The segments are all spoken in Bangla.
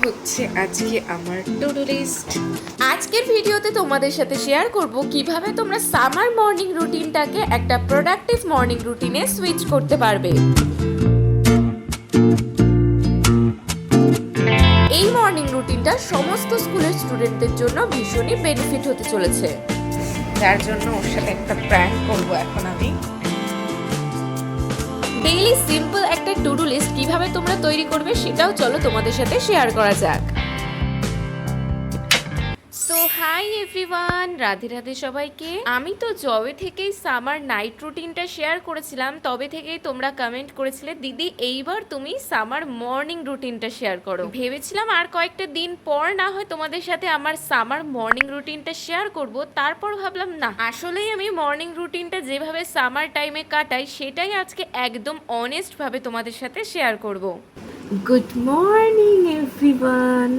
হচ্ছে আজকে আমার টু ডু লিস্ট। আজকের ভিডিওতে তোমাদের সাথে শেয়ার করব কিভাবে তোমরা সামার মর্নিং রুটিনটাকে একটা প্রোডাক্টিভ মর্নিং রুটিনে সুইচ করতে পারবে। এই মর্নিং রুটিনটা সমস্ত স্কুলের স্টুডেন্টদের জন্য ভীষণই বেনিফিট হতে চলেছে, যার জন্য ওর সাথে একটা প্র্যাঙ্ক করবো এখন আমি। ডেইলি সিম্পল একটা টু ডু লিস্ট কিভাবে তোমরা তৈরি করবে সেটাও চলো তোমাদের সাথে শেয়ার করা যাক। So hi everyone, Radhe Radhe সবাইকে। আমি তো যবে থেকেই সামার নাইট রুটিনটা শেয়ার করেছিলাম তবে থেকেই তোমরা কমেন্ট করেছিলে দিদি এইবার তুমি সামার মর্নিং রুটিনটা শেয়ার করো। ভেবেছিলাম আর কয়েকটা দিন পর না হয় তোমাদের সাথে আমার সামার মর্নিং রুটিনটা শেয়ার করব, তারপর ভাবলাম না, আসলেই আমি মর্নিং রুটিনটা যেভাবে সামার টাইমে কাটাই সেটাই আজকে একদম অনেস্ট ভাবে তোমাদের সাথে শেয়ার করব। Good morning everyone.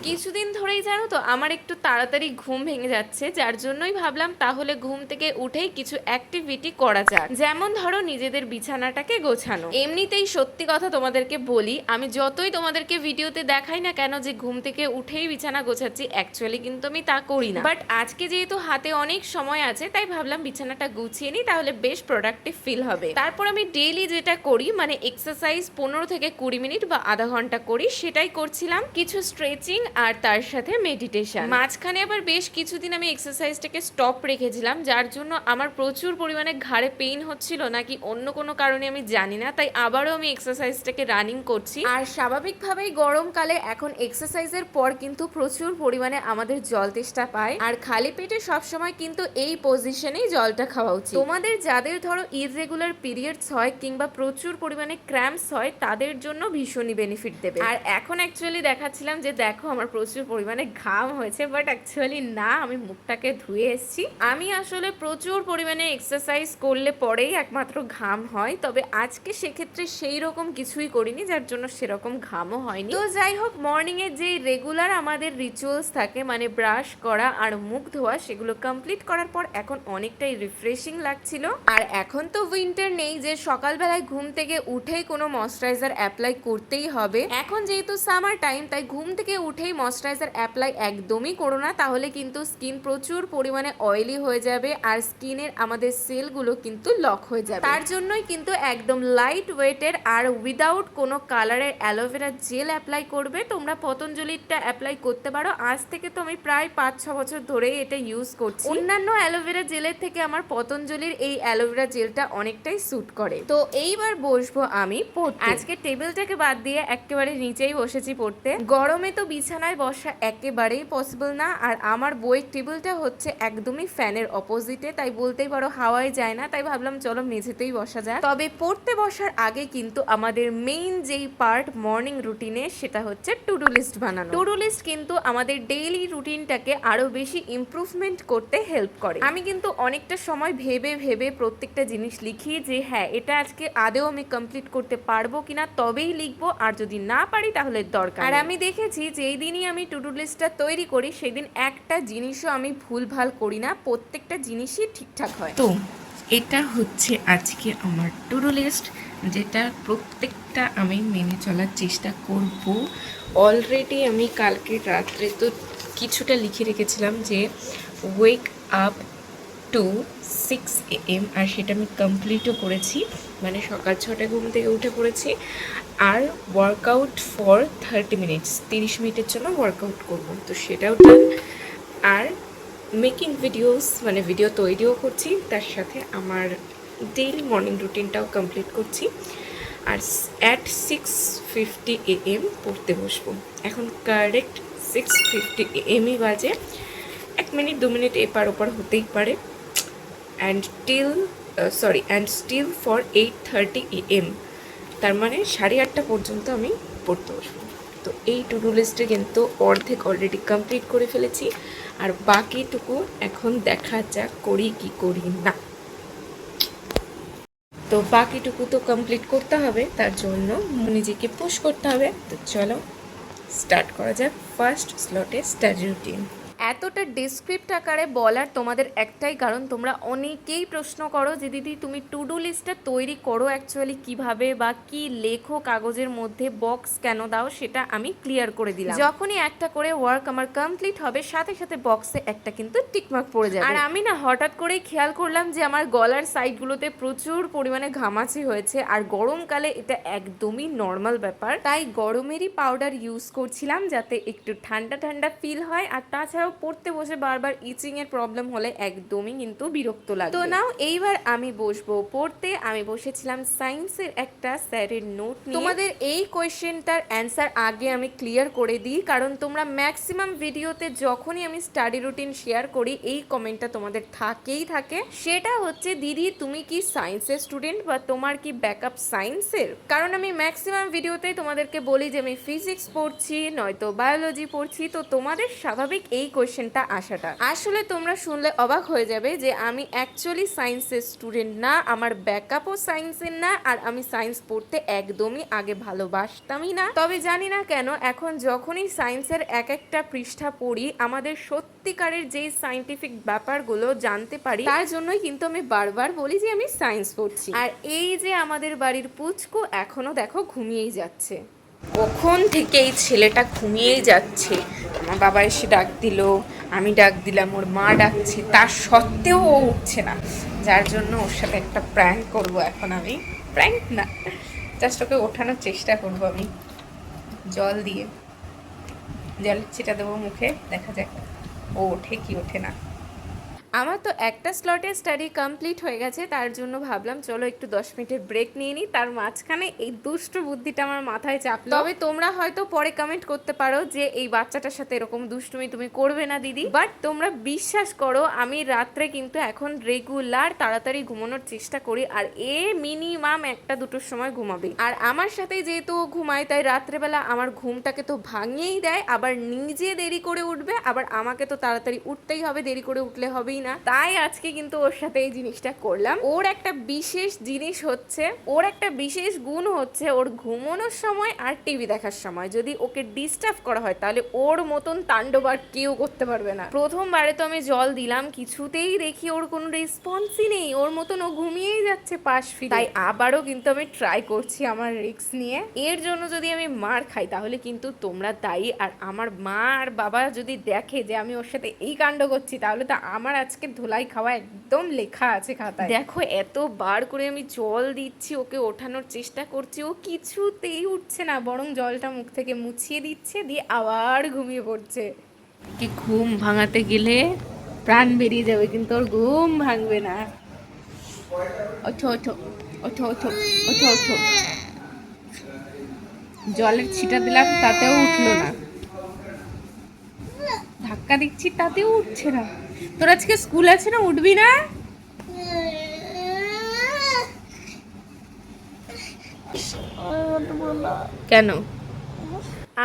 কিছুদিন ধরেই জানো তো আমার একটু তাড়াতাড়ি ঘুম ভেঙে যাচ্ছে, যার জন্যই ভাবলাম তাহলে ঘুম থেকে উঠেই কিছু অ্যাক্টিভিটি করা যাক। যেমন ধরো নিজেদের বিছানাটাকে গোছানো। এমনিতেই সত্যি কথা তোমাদেরকে বলি, আমি যতই তোমাদেরকে ভিডিওতে দেখাই না কেন যে ঘুম থেকে উঠেই বিছানা গোছাচ্ছি, অ্যাকচুয়ালি কিন্তু আমি তা করি না। বাট আজকে যেহেতু হাতে অনেক সময় আছে তাই ভাবলাম বিছানাটা গুছিয়ে নিই, তাহলে বেশ প্রোডাক্টিভ ফিল হবে। তারপর আমি ডেইলি যেটা করি মানে এক্সারসাইজ 15 থেকে 20 মিনিট বা আধা ঘন্টা করি, সেটাই করছিলাম। কিছু স্ট্রেচিং আর তার সাথে মেডিটেশন। মাঝখানে আবার বেশ কিছুদিন আমি এক্সারসাইজটাকে স্টপ রেখেছিলাম, যার জন্য আমার প্রচুর পরিমাণে ঘাড়ে পেইন হচ্ছিল, নাকি অন্য কোনো কারণে আমি জানি না, তাই আবারও আমি এক্সারসাইজটাকে রানিং করছি। আর স্বাভাবিকভাবেই গরমকালে এখন এক্সারসাইজের পর কিন্তু প্রচুর পরিমাণে আমাদের জল তেষ্টা পায়, আর খালি পেটে সবসময় কিন্তু এই পজিশনেই জলটা খাওয়া উচিত। তোমাদের যাদের ধরো ইররেগুলার পিরিয়ডস হয় কিংবা প্রচুর পরিমাণে ক্র্যাম্পস হয় তাদের জন্য ভীষণই বেনিফিট দেবে। আর এখন অ্যাকচুয়ালি দেখাচ্ছিলাম যে দেখো আমার প্রচুর পরিমাণে ঘাম হয়েছে, বাট অ্যাকচুয়ালি না, আমি মুখটাকে ধুয়ে এসেছি। আমি আসলে প্রচুর পরিমাণে এক্সারসাইজ করলে পরেই একমাত্র ঘাম হয়, তবে আজকে সেক্ষেত্রে সেই রকম কিছুই করিনি, যার জন্য সেরকম ঘামও হয়নি। তো যাই হোক, মর্নিং এর যে রেগুলার আমাদের রিচুয়ালস থাকে মানে ব্রাশ করা আর মুখ ধোয়া, সেগুলো কমপ্লিট করার পর এখন অনেকটাই রিফ্রেশিং লাগছিল। আর এখন তো উইন্টার নেই যে সকালবেলায় ঘুম থেকে উঠেই কোনো ময়শ্চারাইজার অ্যাপ্লাই করতেই হবে। এখন যেহেতু সামার টাইম তাই ঘুম থেকে উঠেই ময়শ্চারাইজার অ্যাপ্লাই একদমই করো না, তাহলে কিন্তু স্কিন প্রচুর পরিমাণে অয়েলি হয়ে যাবে আর স্কিনের আমাদের সেলগুলো কিন্তু লক হয়ে যাবে। তার জন্যই কিন্তু একদম লাইট ওয়েটের আর উইদাউট কোনো কালারের অ্যালোভেরা জেল অ্যাপ্লাই করবে। তোমরা পতঞ্জলিরটা অ্যাপ্লাই করতে পারো, আজ থেকে তো আমি প্রায় 5-6 বছর ধরেই এটা ইউজ করছি। অন্যান্য অ্যালোভেরা জেলের থেকে আমার পতঞ্জলির এই অ্যালোভেরা জেলটা অনেকটাই স্যুট করে। তো এইবার বসবো আমি পড়তে। আজকে টেবিলটাকে বাদ দিয়ে একেবারে নিচেই বসেছি পড়তে। গরমে তো বিছানায় বসা একেবারেই পসিবল না, আর আমার বইয়ের টেবিলটা হচ্ছে একদমই ফ্যানের অপোজিটে, তাই বলতেই পারো হাওয়ায় যায় না, তাই ভাবলাম চলো মেঝেতেই বসা যাক। তবে পড়তে বসার আগে কিন্তু আমাদের মেইন যেই পার্ট মর্নিং রুটিনে, সেটা হচ্ছে টু ডু লিস্ট বানানো। টু ডু লিস্ট কিন্তু আমাদের ডেইলি রুটিনটাকে আরো বেশি ইমপ্রুভমেন্ট করতে হেল্প করে। আমি কিন্তু অনেকটা সময় ভেবে ভেবে প্রত্যেকটা জিনিস লিখি যে হ্যাঁ এটা আজকে আদেও আমি কমপ্লিট করতে পারবো কিনা, তবেই লিখবো, আর যদি না পারি তাহলে দরকার। আর আমি দেখেছি যেই দিনই আমি টু ডু লিস্টটা তৈরি করি সেদিন একটা জিনিসও আমি ভুলভাল করি না, প্রত্যেকটা জিনিসই ঠিকঠাক হয়। তো এটা হচ্ছে আজকে আমার টু ডু লিস্ট, যেটা প্রত্যেকটা আমি মেনে চলার চেষ্টা করব। অলরেডি আমি কালকে রাত্রে তো কিছুটা লিখে রেখেছিলাম যে ওয়েক আপ টু 6 AM, আর সেটা আমি কমপ্লিটও করেছি, মানে সকাল 6টায় ঘুম থেকে উঠে পড়েছি। আর ওয়ার্কআউট ফর 30 মিনিটস, 30 মিনিটের জন্য ওয়ার্কআউট করব, তো সেটাও ডান। আর মেকিং ভিডিওস মানে ভিডিও তৈরিও করছি, তার সাথে আমার ডেইলি মর্নিং রুটিনটাও কমপ্লিট করছি। আর অ্যাট 6:50 AM পড়তে বসবো। এখন কারেক্ট 6:50 AM-ই বাজে, 1 মিনিট 2 মিনিট এপার ওপার হতেই পারে। অ্যান্ড স্টিল ফর 8:30 AM, তার মানে 8:30 পর্যন্ত আমি পড়তে বসবো। তো এই টু ডু লিস্টে কিন্তু অর্ধেক অলরেডি কমপ্লিট করে ফেলেছি, আর বাকিটুকু এখন দেখা যাক করি কি করি না। তো বাকিটুকু তো কমপ্লিট করতে হবে, তার জন্য নিজেকে পুশ করতে হবে। তো চলো স্টার্ট করা যাক ফার্স্ট স্লটে স্টাডি রুটিন। এতটা ডিসক্রিপ্ট আকারে বলার তোমাদের একটাই কারণ, তোমরা অনেকেই প্রশ্ন করো যে দিদি তুমি টু ডু লিস্টটা তৈরি করো অ্যাকচুয়ালি কিভাবে, বা কি লেখো কাগজের মধ্যে, বক্স কেন দাও, সেটা আমি ক্লিয়ার করে দিলাম। যখনই একটা করে ওয়ার্ক আমার কমপ্লিট হবে সাথে সাথে বক্সে একটা কিন্তু টিকমার্ক পড়ে যাবে। আর আমি না হঠাৎ করেই খেয়াল করলাম যে আমার গলার সাইডগুলোতে প্রচুর পরিমাণে ঘামাচি হয়েছে, আর গরমকালে এটা একদমই নর্মাল ব্যাপার, তাই গরমেরই পাউডার ইউজ করছিলাম যাতে একটু ঠান্ডা ঠান্ডা ফিল হয়। আর তাছাড়াও পড়তে বসে বারবার ইচিং এর প্রবলেম হলে একদমই কিন্তু বিরক্ত লাগে। তো নাও এইবার আমি বসবো পড়তে। আমি বসেছিলাম সায়েন্সের একটা স্যারের নোট নিয়ে। তোমাদের এই কোয়েশ্চেনটার অ্যান্সার আগে আমি ক্লিয়ার করে দিই, কারণ তোমরা ম্যাক্সিমাম ভিডিওতে যখনই আমি স্টাডি রুটিন শেয়ার করি এই কমেন্টটা তোমাদের থাকেই থাকে, সেটা হচ্ছে দিদি তুমি কি সায়েন্সের স্টুডেন্ট বা তোমার কি ব্যাকআপ সায়েন্সের। কারণ আমি ম্যাক্সিমাম ভিডিওতে তোমাদেরকে বলি যে আমি ফিজিক্স পড়ছি নয়তো বায়োলজি পড়ছি, তো তোমাদের স্বাভাবিক এই কোয়েশ্চেনটা আসাটা। আসলে তোমরা শুনলে অবাক হয়ে যাবে যে আমি অ্যাকচুয়ালি সায়েন্সের স্টুডেন্ট না, আমার ব্যাকআপও সায়েন্সের না, আর আমি সায়েন্স পড়তে একদমই আগে ভালোবাসতামই না। তবে জানি না কেন এখন যখনই সায়েন্সের এক একটা পৃষ্ঠা পড়ি আমাদের সত্যিকারের যেই সায়েন্টিফিক ব্যাপারগুলো জানতে পারি, তার জন্যই কিন্তু আমি বারবার বলি যে আমি সায়েন্স পড়ছি। আর এই যে আমাদের বাড়ির পুচকু এখনো দেখো ঘুমিয়েই যাচ্ছে, কখন থেকে এই ছেলেটা ঘুমিয়েই যাচ্ছে। আমার বাবা এসে ডাক দিল, আমি ডাক দিলাম, ওর মা ডাকছে, তার সত্ত্বেও ও উঠছে না, যার জন্য ওর সাথে একটা প্র্যাঙ্ক করব এখন। আমি প্র্যাঙ্ক না, জাস্ট ওকে ওঠানোর চেষ্টা করব। আমি জল দিয়ে জল ছিটা দেবো মুখে, দেখা যাক ও ওঠে কি ওঠে না। আমার তো একটা স্লটে স্টাডি কমপ্লিট হয়ে গেছে, তার জন্য ভাবলাম চলো একটু 10 মিনিটের ব্রেক নিয়ে নিই। তার মাঝখানে এই দুষ্ট বুদ্ধিটা আমার মাথায় চাপলো। তবে তোমরা হয়তো পরে কমেন্ট করতে পারো যে এই বাচ্চাটার সাথে এরকম দুষ্টুমি তুমি করবে না দিদি, বাট তোমরা বিশ্বাস করো আমি রাত্রে কিন্তু এখন রেগুলার তাড়াতাড়ি ঘুমানোর চেষ্টা করি, আর এ মিনিমাম 1-2টোর সময় ঘুমাবে। আর আমার সাথে যেহেতু ও ঘুমায় তাই রাত্রেবেলা আমার ঘুমটাকে তো ভাঙিয়েই দেয়, আবার নিজে দেরি করে উঠবে, আবার আমাকে তো তাড়াতাড়ি উঠতেই হবে, দেরি করে উঠলে হবেই না। তাই আজকে কিন্তু ওর সাথে এই জিনিসটা করলাম। ওর একটা বিশেষ জিনিস হচ্ছে, ওর একটা বিশেষ গুণ হচ্ছে ওর ঘুমানোর সময় আর টিভি দেখার সময় যদি ওকে ডিস্টার্ব করা হয় তাহলে ওর মতন তাণ্ডব আর কেউ করতে পারবে না। প্রথমবারে তো আমি জল দিলাম, কিছুতেই দেখি ওর কোনো রেসপন্সই নেই, ওর মতন ও ঘুমিয়েই যাচ্ছে পাশ ফিরে। তাই আবারও কিন্তু আমি ট্রাই করছি আমার রিস্ক নিয়ে। এর জন্য যদি আমি মার খাই তাহলে কিন্তু তোমরা দায়ী, আর আমার মা আর বাবা যদি দেখে যে আমি ওর সাথে এই কাণ্ড করছি তাহলে তো আমার আজকে ধুলাই খাওয়া একদম লেখা আছে খাতায়। দেখো এতবার করে আমি জল দিচ্ছি, ওকে ওঠানোর চেষ্টা করছি, ও কিছুতেই উঠছে না, বরং জলটা মুখ থেকে মুছিয়ে দিচ্ছে, দিয়ে আবার ঘুমিয়ে পড়ছে। কি ঘুম ভাঙাতে গেলে প্রাণ বেরিয়ে যাবে, কিন্তু ওর ঘুম ভাঙবে না। ওঠো ওঠো ওঠো ওঠো ওঠো ওঠো। জলের ছিটা দিলাম তাতেও উঠলো না, ধাক্কা দিচ্ছি তাতেও উঠছে না। তোর আজকে স্কুল আছে না, উঠবি না? কেন?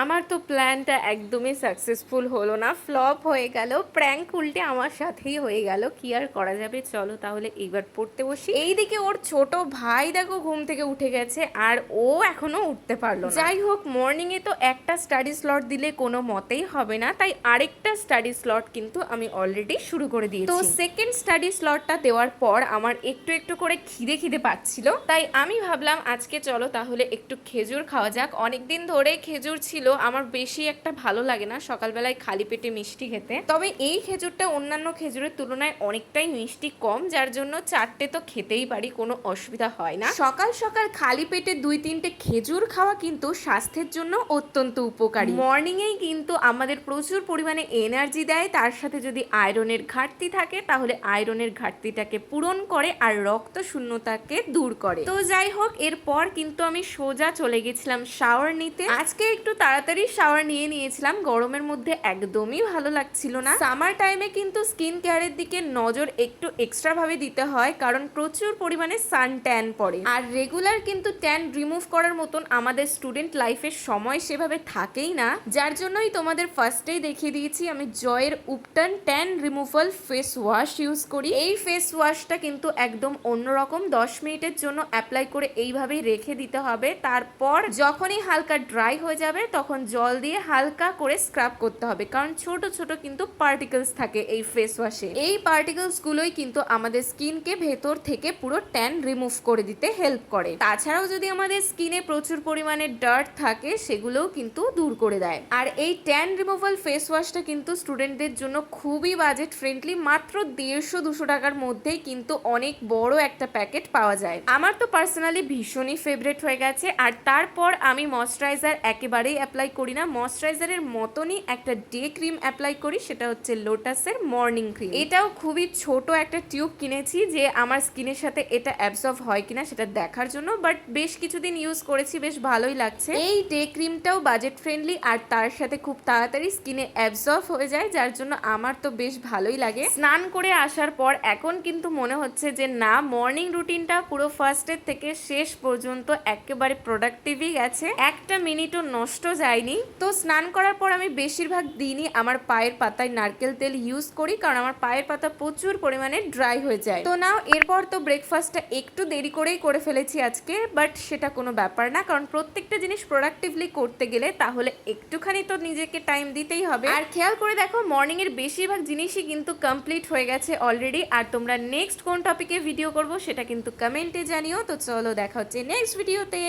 আমার তো প্ল্যানটা একদমই সাকসেসফুল হলো না, ফ্লপ হয়ে গেল, প্র্যাঙ্ক উল্টে আমার সাথেই হয়ে গেল। কি আর করা যাবে, চলো তাহলে এইবার পড়তে বসি। এইদিকে ওর ছোট ভাই দেখো ঘুম থেকে উঠে গেছে আর ও এখনো উঠতে পারলো না। যাই হোক, মর্নিং এ তো একটা স্টাডি স্লট দিলে কোনো মতেই হবে না, তাই আরেকটা স্টাডি স্লট কিন্তু আমি অলরেডি শুরু করে দিয়েছি। তো সেকেন্ড স্টাডি স্লটটা দেওয়ার পর আমার একটু একটু করে খিদে পাচ্ছিল, তাই আমি ভাবলাম আজকে চলো তাহলে একটু খেজুর খাওয়া যাক। অনেকদিন ধরে খেজুর ছিল, আমার বেশি একটা ভালো লাগে না সকালবেলায় খালি পেটে মিষ্টি খেতে, তবে এই খেজুরটা অন্যান্য খেজুরের তুলনায় অনেকটাই মিষ্টি কম, যার জন্য 4টে তো খেতেই পারি, কোনো অসুবিধা হয় না। সকাল সকাল খালি পেটে 2-3টে খেজুর খাওয়া কিন্তু স্বাস্থ্যের জন্য অত্যন্ত উপকারী। মর্নিং এই কিন্তু আমাদের প্রচুর পরিমাণে এনার্জি দেয়, তার সাথে যদি আয়রনের ঘাটতি থাকে তাহলে আয়রনের ঘাটতিটাকে পূরণ করে আর রক্ত শূন্যতাকে দূর করে। তো যাই হোক, এরপর কিন্তু আমি সোজা চলে গেছিলাম শাওয়ার নিতে। আজকে একটু তাড়াতাড়ি শাওয়ার নিয়ে নিয়েছিলাম, গরমের মধ্যে একদমই ভালো লাগছিল না। সামার টাইমে কিন্তু স্কিন কেয়ারের দিকে নজর একটু এক্সট্রা ভাবে দিতে হয়, কারণ প্রচুর পরিমাণে সান ট্যান পড়ে, আর রেগুলার কিন্তু ট্যান রিমুভ করার মতন আমাদের স্টুডেন্ট লাইফের সময় সেভাবে থাকেই না, যার জন্যই তোমাদের ফার্স্টেই দেখিয়ে দিয়েছি আমি জয়ের উপটান tan removal face wash use করি। এই ফেস ওয়াশটা কিন্তু একদম অন্যরকম, 10 মিনিটের জন্য অ্যাপ্লাই করে এইভাবেই রেখে দিতে হবে। তারপর যখনই হালকা ড্রাই হয়ে যাবে তখন জল দিয়ে হালকা করে স্ক্রাব করতে হবে, কারণ ছোট ছোট কিন্তু পার্টিকেলস থাকে এই ফেস ওয়াশে। এই পার্টিকেলস গুলোই কিন্তু আমাদের স্কিনকে ভেতর থেকে পুরো ট্যান রিমুভ করে দিতে হেল্প করে। তাছাড়াও যদি আমাদের স্কিনে প্রচুর পরিমাণে ডার্ট থাকে সেগুলোও কিন্তু দূর করে দেয়। আর এই ট্যান রিমুভাল ফেস ওয়াশটা কিন্তু স্টুডেন্টদের জন্য খুবই বাজেট ফ্রেন্ডলি, মাত্র 150-200 টাকার মধ্যেই কিন্তু অনেক বড় একটা প্যাকেট পাওয়া যায়। আমার তো পার্সোনালি ভীষণই ফেভারিট হয়ে গেছে। আর তারপর আমি ময়শ্চারাইজার একেবারেই অ্যাপ্লাই করি না, ময়শ্চারাইজারের মতনই একটা ডে ক্রিম অ্যাপ্লাই করি, সেটা হচ্ছে লোটাসের মর্নিং ক্রিম। এটাও খুবই ছোট একটা টিউব কিনেছি যে আমার স্কিনের সাথে এটা অ্যাবজর্ব হয় কিনা সেটা দেখার জন্য, বাট বেশ কিছুদিন ইউজ করেছি, বেশ ভালোই লাগছে। এই ডে ক্রিমটাও বাজেট ফ্রেন্ডলি আর তার সাথে খুব তাড়াতাড়ি স্কিনে অ্যাবজর্ব হয়ে যায়, যার জন্য আমার তো বেশ ভালোই লাগে। স্নান করে আসার পর এখন কিন্তু মনে হচ্ছে যে না, মর্নিং রুটিনটা পুরো ফার্স্টের থেকে শেষ পর্যন্ত একেবারে প্রোডাক্টিভই গেছে, একটা মিনিটও নষ্ট যায়নি। তো স্নান করার পর আমি বেশিরভাগ দিনই আমার পায়ের পাতায় নারকেল তেল ইউজ করি, কারণ আমার পায়ের পাতা প্রচুর পরিমাণে ড্রাই হয়ে যায়। তো নাও এরপর তো ব্রেকফাস্টটা একটু দেরি করেই করে ফেলেছি আজকে, বাট সেটা কোনো ব্যাপার না, কারণ প্রত্যেকটা জিনিস প্রোডাক্টিভলি করতে গেলে তাহলে একটুখানি তো নিজেকে টাইম দিতেই হবে। আর খেয়াল করে দেখো মর্নিং এর বেশিরভাগ জিনিসই কিন্তু কমপ্লিট হয়ে গেছে অলরেডি। আর তোমরা নেক্সট কোন টপিকে ভিডিও করবো সেটা কিন্তু কমেন্টে জানিও। তো চলো দেখা হচ্ছে নেক্সট ভিডিওতে।